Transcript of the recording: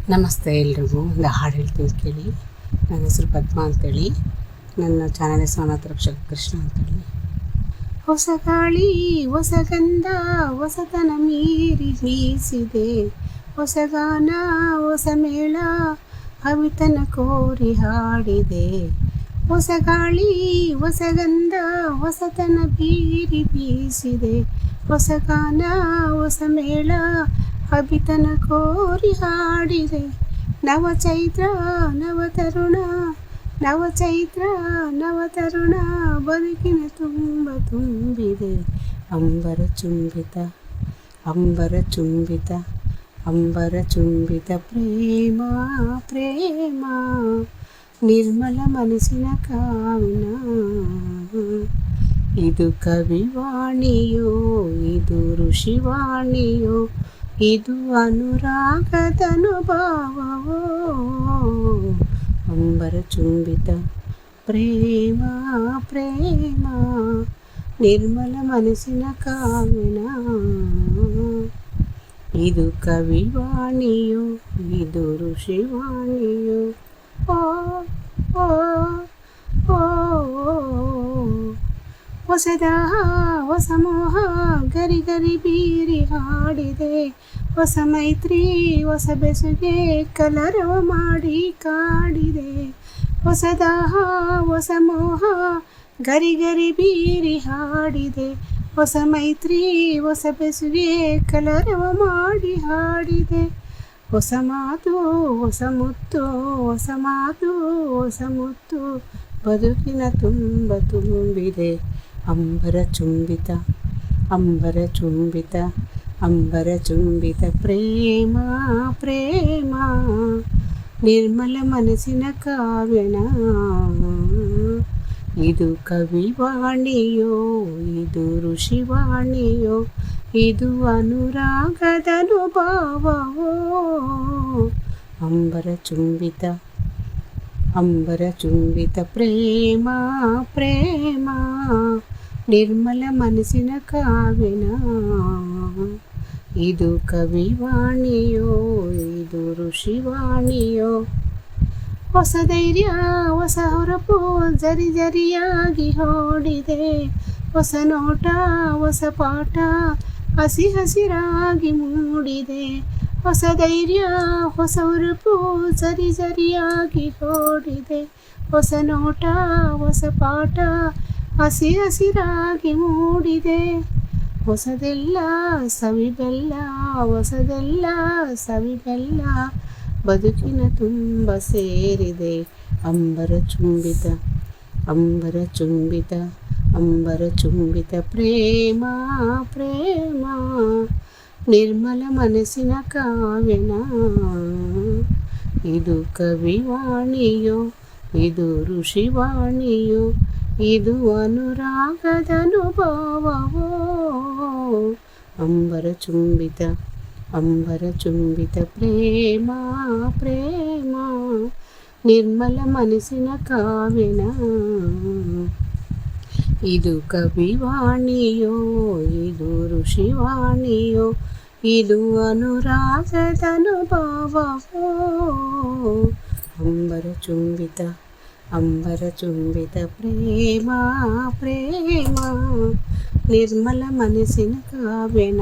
ನಮಸ್ತೆ ಎಲ್ರಿಗೂ. ಒಂದು ಹಾಡು ಹೇಳ್ತೀನಿ ಕೇಳಿ. ನನ್ನ ಹೆಸರು ಪದ್ಮ ಅಂತೇಳಿ. ನನ್ನ ಚಾನಲ್ ಹೆಸರು ಅನಾಥ ರಕ್ಷಕ ಕೃಷ್ಣ ಅಂತೇಳಿ. ಹೊಸ ಗಾಳಿ ಹೊಸ ಗಂಧ ಹೊಸತನ ಮೀರಿ ಬೀಸಿದೆ, ಹೊಸ ಗಾನ ಹೊಸ ಮೇಳ ಹವಿತನ ಕೋರಿ ಹಾಡಿದೆ. ಹೊಸ ಗಾಳಿ ಹೊಸ ಗಂಧ ಹೊಸತನ ಬೀರಿ ಬೀಸಿದೆ, ಹೊಸ ಗಾನ ಹೊಸ ಮೇಳ ಹಬಿತನ ಕೋರಿ ಹಾಡಿದೆ. ನವಚೈತ್ರ ನವತರುಣ ನವಚೈತ್ರ ನವತರುಣ ಬದುಕಿನ ತುಂಬ ತುಂಬಿದೆ. ಅಂಬರ ಚುಂಬಿತ ಅಂಬರ ಚುಂಬಿತ ಅಂಬರ ಚುಂಬಿತ ಪ್ರೇಮ ಪ್ರೇಮ ನಿರ್ಮಲ ಮನಸ್ಸಿನ ಕಾವಿನ. ಇದು ಕವಿವಾಣಿಯೋ ಇದು ಋಷಿವಾಣಿಯೋ, ಇದು ಅನುರಾಗದ ಅನುಭವವೋ. ಅಂಬರ ಚುಂಬಿತ ಪ್ರೇಮ ಪ್ರೇಮ ನಿರ್ಮಲ ಮನಸ್ಸಿನ ಕಾವಿನ. ಇದು ಕವಿವಾಣಿಯೋ ಇದು ಋಷಿವಾಣಿಯೋ. ಓ ಓ ಓ ಹೊಸದಾಹ ಹೊಸ ಮೋಹ ಗರಿ ಗರಿ ಬೀರಿ ಹಾಡಿದೆ. ಹೊಸ ಮೈತ್ರಿ ಹೊಸ ಬೆಸುಗೆ ಕಲರವ ಮಾಡಿ ಕಾಡಿದೆ. ಹೊಸದಾಹ ಹೊಸ ಮೋಹ ಗರಿ ಗರಿ ಬೀರಿ ಹಾಡಿದೆ. ಹೊಸ ಮೈತ್ರಿ ಹೊಸ ಬೆಸುಗೆ ಕಲರವ ಮಾಡಿ ಹಾಡಿದೆ. ಹೊಸ ಮಾತು ಹೊಸ ಮುತ್ತು ಹೊಸ ಮಾತು ಹೊಸ ಮುತ್ತು ಬದುಕಿನ ತುಂಬ ತುಂಬಿದೆ. ಅಂಬರ ಚುಂಬಿತ ಅಂಬರ ಚುಂಬಿತ ಅಂಬರ ಚುಂಬಿತ ಪ್ರೇಮ ಪ್ರೇಮ ನಿರ್ಮಲ ಮನಸ್ಸಿನ ಕಾವ್ಯನ. ಇದು ಕವಿವಾಣಿಯೋ ಇದು ಋಷಿವಾಣಿಯೋ, ಇದು ಅನುರಾಗದ ಅನುಭವವೋ. ಅಂಬರ ಚುಂಬಿತ ಅಂಬರ ಚುಂಬಿತ ಪ್ರೇಮ ಪ್ರೇಮ ನಿರ್ಮಲ ಮನಸ್ಸಿನ ಕಾವ್ಯನ. ಇದು ಕವಿವಾಣಿಯೋ ಇದು ಋಷಿವಾಣಿಯೋ. ಹೊಸ ಧೈರ್ಯ ಹೊಸ ಹೊರಪು ಜರಿ ಜರಿಯಾಗಿ ಓಡಿದೆ. ಹೊಸ ನೋಟ ಹೊಸ ಪಾಠ ಹಸಿ ಹಸಿರಾಗಿ ಮೂಡಿದೆ. ಹೊಸ ಧೈರ್ಯ ಹೊಸ ಹೊರಪು ಜರಿ ಜರಿಯಾಗಿ ಓಡಿದೆ. ಹೊಸ ನೋಟ ಹೊಸ ಪಾಠ ಹಸಿ ಹಸಿರಾಗಿ ಮೂಡಿದೆ. ಹೊಸದೆಲ್ಲ ಸವಿಬೆಲ್ಲ ಹೊಸದೆಲ್ಲ ಸವಿಬೆಲ್ಲ ಬದುಕಿನ ತುಂಬ ಸೇರಿದೆ. ಅಂಬರ ಚುಂಬಿತ ಅಂಬರ ಚುಂಬಿತ ಅಂಬರ ಚುಂಬಿತ ಪ್ರೇಮ ಪ್ರೇಮ ನಿರ್ಮಲ ಮನಸ್ಸಿನ ಕಾವ್ಯನ. ಇದು ಕವಿವಾಣಿಯೋ ಇದು ಋಷಿವಾಣಿಯೋ, ಇದು ಅನುರಾಗದ ಅನುಭವವೋ. ಅಂಬರ ಚುಂಬಿತ ಅಂಬರ ಚುಂಬಿತ ಪ್ರೇಮ ಪ್ರೇಮ ನಿರ್ಮಲ ಮನಸ್ಸಿನ ಕಾವ್ಯನ. ಇದು ಕವಿವಾಣಿಯೋ ಇದು ಋಷಿವಾಣಿಯೋ, ಇದು ಅನುರಾಗದ ಅನುಭವವೋ. ಅಂಬರ ಚುಂಬಿತ ಅಂಬರ ಚುಂಬಿತ ಪ್ರೇಮ ಪ್ರೇಮ ನಿರ್ಮಲ ಮನಸ್ಸಿನ ಕಾವ್ಯನ.